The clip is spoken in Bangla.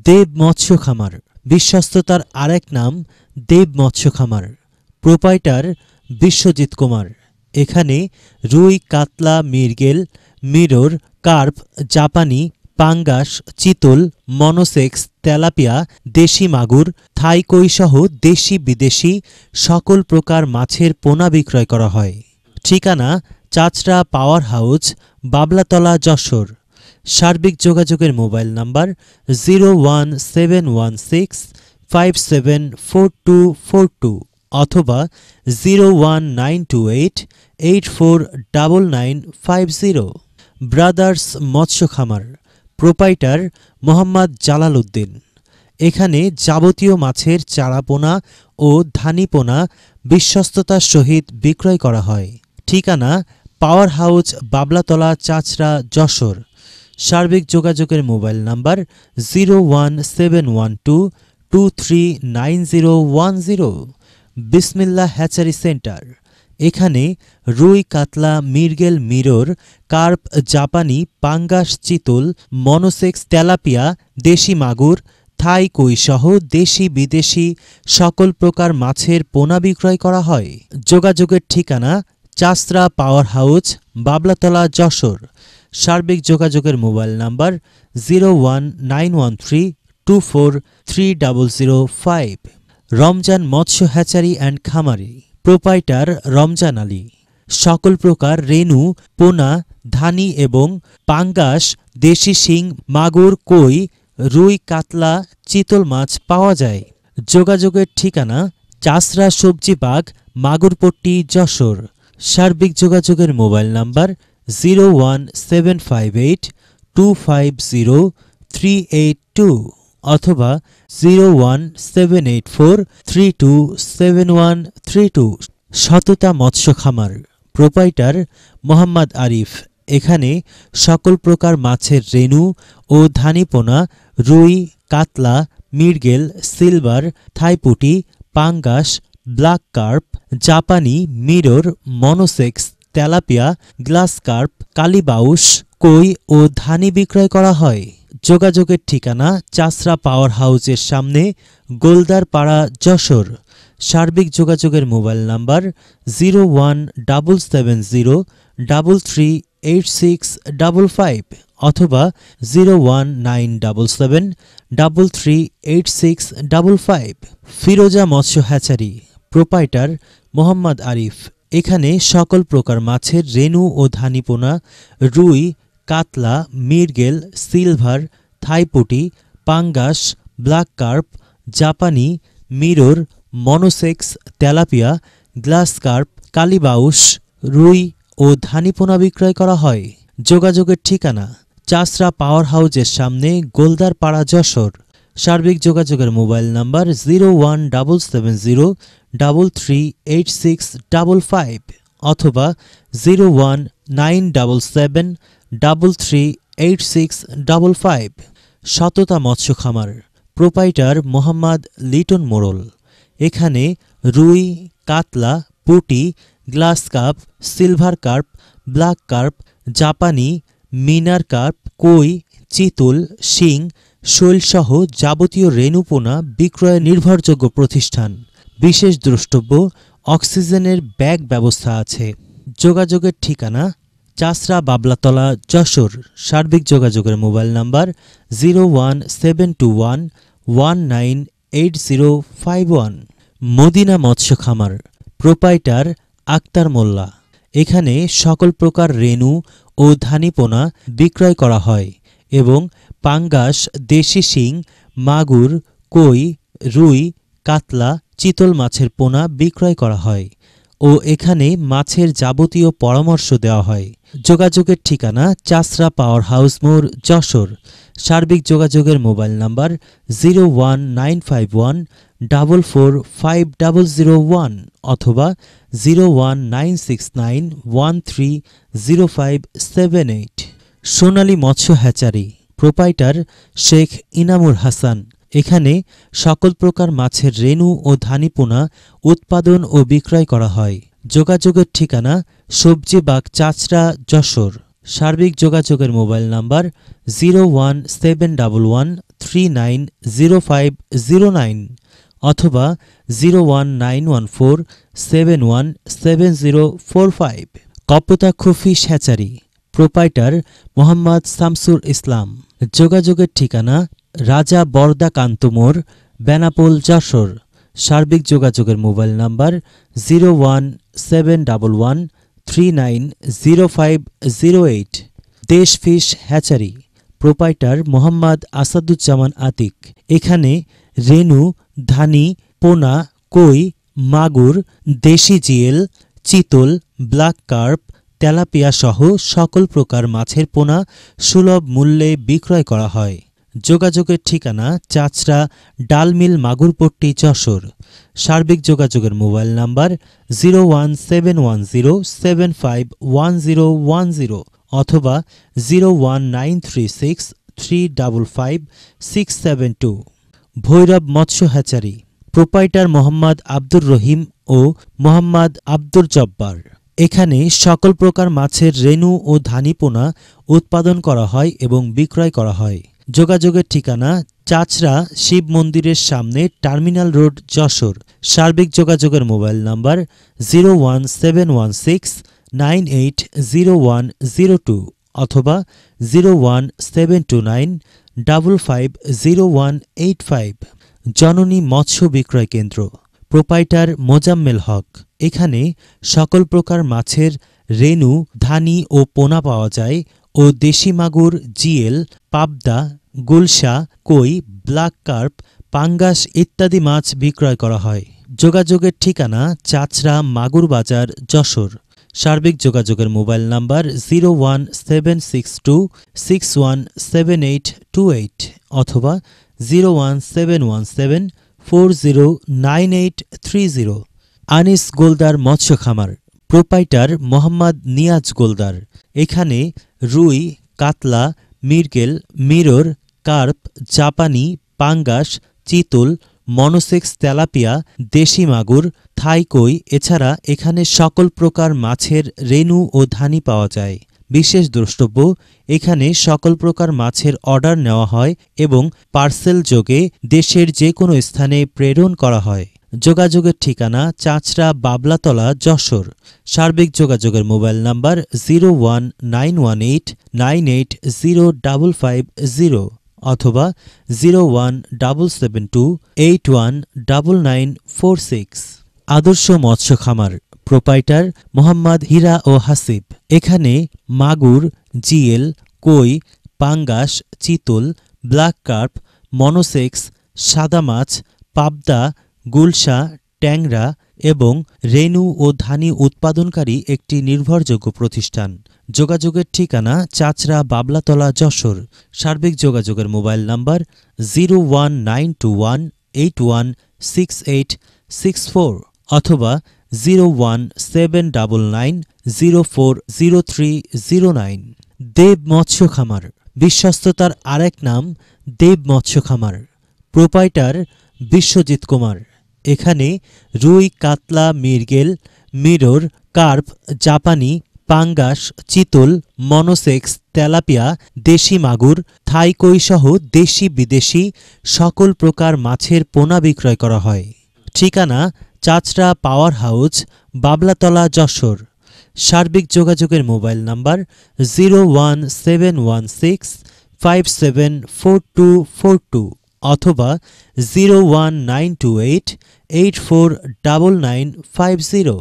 দেব মৎস্য খামার বিশ্বস্ততার আরেক নাম দেব মৎস্য খামার। প্রোপাইটার বিশ্বজিৎ কুমার। এখানে রুই, কাতলা, মৃগেল, মিরর, কার্প, জাপানি, পাঙ্গাস, চিতল, মনোসেক্স, তেলাপিয়া, দেশি মাগুর, থাই কই সহ দেশি বিদেশি সকল প্রকার মাছের পোনা বিক্রয় করা হয়। ঠিকানা চাচড়া পাওয়ার হাউস, বাবলাতলা, যশোর। সার্বিক যোগাযোগের মোবাইল নাম্বার 01716574242 অথবা 01928849950। ব্রাদার্স মৎস্য খামার। প্রোপাইটার মোহাম্মদ জালাল উদ্দিন। এখানে যাবতীয় মাছের চারাপোনা ও ধানিপোনা বিশ্বস্ততার সহিত বিক্রয় করা হয়। ঠিকানা পাওয়ার হাউস, বাবলাতলা, চাচড়া, যশোর। সার্বিক যোগাযোগের মোবাইল নাম্বার 01712239010। বিসমিল্লাহ হ্যাচারি সেন্টার। এখানে রুই, কাতলা, মৃগেল, মিরর, কার্প, জাপানি, পাঙ্গাস, চিতল, মনোসেক্স, তেলাপিয়া, দেশি মাগুর, থাই কই সহ দেশি বিদেশি সকল প্রকার মাছের পোনা বিক্রয় করা হয়। যোগাযোগের ঠিকানা চাচড়া পাওয়ার হাউস, বাবলাতলা, যশোর। সার্বিক যোগাযোগের মোবাইল নাম্বার 01913243005। রমজান মৎস্য হ্যাচারি অ্যান্ড খামারি। প্রোপাইটার রমজান আলী। সকল প্রকার রেনু, পোনা, ধানি এবং পাঙ্গাস, দেশি শিং, মাগুর, কই, রুই, কাতলা, চিতল মাছ পাওয়া যায়। যোগাযোগের ঠিকানা চাচড়া সবজি বাগ, মাগুরপট্টি, যশোর। সার্বিক যোগাযোগের মোবাইল নাম্বার 01758250382 অথবা 01784327132। সততা মৎস্য খামার। প্রোপাইটার মোহাম্মদ আরিফ। এখানে সকল প্রকার মাছের রেনু ও ধানিপোনা, রুই, কাতলা, মৃগেল, সিলভার, থাইপুটি, পাঙ্গাস, ব্ল্যাক কার্প, জাপানি, mirror, monosex, tilapia, glass carp, কালিবাউস, কই ও ধানি বিক্রয় করা হয়। যোগাযোগের ঠিকানা চাচড়া পাওয়ার হাউসের সামনে, গোলদারপাড়া, যশোর। সার্বিক যোগাযোগের মোবাইল নাম্বার 01770338655 অথবা 01977338655। ফিরোজা মৎস্য হ্যাচারি। প্রোপাইটার মোহাম্মদ আরিফ। এখানে সকল প্রকার মাছের রেনু ও ধানিপোনা, রুই, কাতলা, মৃগেল, সিলভার, থাইপুটি, পাঙ্গাস, ব্ল্যাক কার্প, জাপানি, mirror, monosex, tilapia, glass carp, কালিবাউস, রুই ও ধানিপোনা বিক্রয় করা হয়। যোগাযোগের ঠিকানা চাচড়া পাওয়ার হাউসের সামনে, গোলদারপাড়া, যশোর। সার্বিক যোগাযোগের মোবাইল নাম্বার 01770338655 অথবা 01977338655। সততা মৎস্য খামার। প্রোপাইটার মোহাম্মদ লিটন মোড়ল। এখানে রুই, কাতলা, পুঁটি, glass cup, silver carp, black carp, জাপানি, মিনার কার্প, কই, চিতল, শিং, শৈলসহ যাবতীয় রেণুপোনা বিক্রয়ের নির্ভরযোগ্য প্রতিষ্ঠান। বিশেষ দ্রষ্টব্য, অক্সিজেনের ব্যাগ ব্যবস্থা আছে। যোগাযোগের ঠিকানা চাচড়া, বাবলাতলা, যশোর। সার্বিক যোগাযোগের মোবাইল নাম্বার 01721198051। মদিনা মৎস্য খামার। প্রোপাইটার আক্তার মোল্লা। এখানে সকল প্রকার রেনু ও ধানিপোনা বিক্রয় করা হয় এবং পাঙ্গাস, দেশি শিং, মাগুর, কই, রুই, কাতলা, চিতল মাছের পোনা বিক্রয় করা হয় ও এখানে মাছের যাবতীয় পরামর্শ দেওয়া হয়। যোগাযোগের ঠিকানা চাচড়া পাওয়ার হাউস মোড়, যশোর। সার্বিক যোগাযোগের মোবাইল নাম্বার 01951445001 অথবা 01969130578। সোনালী মৎস্য হ্যাচারি। প্রোপাইটার শেখ ইনামুর হাসান। এখানে সকল প্রকার মাছের রেনু ও ধানিপোনা উৎপাদন ও বিক্রয় করা হয়। যোগাযোগের ঠিকানা সবজি বাগ, চাচড়া, যশোর। সার্বিক যোগাযোগের মোবাইল নাম্বার 01711390509 অথবা 01914717045। Kapotaksha fish hatchery, proprietor Mohammad Shamsul Islam. যোগাযোগের ঠিকানা রাজা বরদা কান্ত মোড়, বেনাপোল, যশোর। সার্বিক যোগাযোগের mobile number 01711390508। Desh fish hatchery, proprietor Mohammad Asaduzzaman Atik. এখানে রেনু, ধানি, পোনা, কই, মাগুর, দেশি জিয়েল, চিতল, ব্ল্যাক কার্প, তেলাপিয়া সহ সকল প্রকার মাছের পোনা সুলভ মূল্যে বিক্রয় করা হয়। যোগাযোগের ঠিকানা চাচড়া ডালমিল, মাগুরপট্টি, যশোর। সার্বিক যোগাযোগের মোবাইল নাম্বার 01710751010 অথবা 01936355672। ভৈরব মৎস্য হ্যাচারি, প্রোপাইটার মোহাম্মদ আব্দুর রহিম ও মোহাম্মদ আব্দুর জব্বার। এখানে সকল প্রকার মাছের রেনু ও ধানিপোনা উৎপাদন করা হয় এবং বিক্রয় করা হয়। যোগাযোগের ঠিকানা চাচড়া শিব মন্দিরের সামনে, টার্মিনাল রোড, যশোর। সার্বিক যোগাযোগের মোবাইল নাম্বার 01716980102 অথবা 01729550185। জননী মৎস্য বিক্রয় কেন্দ্র, প্রোপাইটার মোজাম্মেল হক। এখানে সকল প্রকার মাছের রেনু, ধানি ও পোনা পাওয়া যায় ও দেশি মাগুর, জিয়েল, পাবদা, গুলশা, কই, ব্ল্যাক কার্প, পাঙ্গাস ইত্যাদি মাছ বিক্রয় করা হয়। যোগাযোগের ঠিকানা চাচড়া মাগুর বাজার, যশোর। সার্বিক যোগাযোগের মোবাইল নাম্বার 01716617828 অথবা 01717409830। আনিস গোলদার মৎস্য খামার, প্রোপাইটার মোহাম্মদ নিয়াজ গোলদার। এখানে রুই, কাতলা, মৃগেল, মিরর, কার্প, জাপানি, পাঙ্গাস, চিতল, মনোসেক্স, তেলাপিয়া, দেশি মাগুর, থাই কই এছাড়া এখানে সকল প্রকার মাছের রেনু ও ধানি পাওয়া যায়। বিশেষ দ্রষ্টব্য, এখানে সকল প্রকার মাছের অর্ডার নেওয়া হয় এবং পার্সেল যোগে দেশের যে কোনো স্থানে প্রেরণ করা হয়। যোগাযোগের ঠিকানা চাচড়া বাবলাতলা, যশোর। সার্বিক যোগাযোগের মোবাইল নাম্বার 01918980550 অথবা 01772819946। আদর্শ মৎস্য খামার, প্রোপাইটার মোহাম্মদ হীরা ও হাসিব। এখানে মাগুর, জিয়েল, কই, পাঙ্গাস, চিতল, ব্ল্যাক কার্প, মনোসেক্স, সাদা মাছ, পাবদা, গুলশা, ট্যাংরা এবং রেনু ও ধানি উৎপাদনকারী একটি নির্ভরযোগ্য প্রতিষ্ঠান। যোগাযোগের ঠিকানা চাচড়া বাবলাতলা, যশোর। সার্বিক যোগাযোগের মোবাইল নাম্বার 01921816864 অথবা 01799040309। দেব মৎস্য খামার, বিশ্বস্ততার আরেক নাম দেব মৎস্য খামার। প্রোপাইটার বিশ্বজিৎ কুমার। এখানে রুই, কাতলা, মৃগেল, মিরর, কার্প, জাপানি, পাঙ্গাস, চিতল, মনোসেক্স, তেলাপিয়া, দেশি মাগুর, থাই কই সহ দেশি বিদেশি সকল প্রকার মাছের পোনা বিক্রয় করা হয়। ঠিকানা চাচড়া পাওয়ার হাউস, বাবলাতলা, যশোর। সার্বিক যোগাযোগের মোবাইল নাম্বার 01716574242 অথবা 01928849950।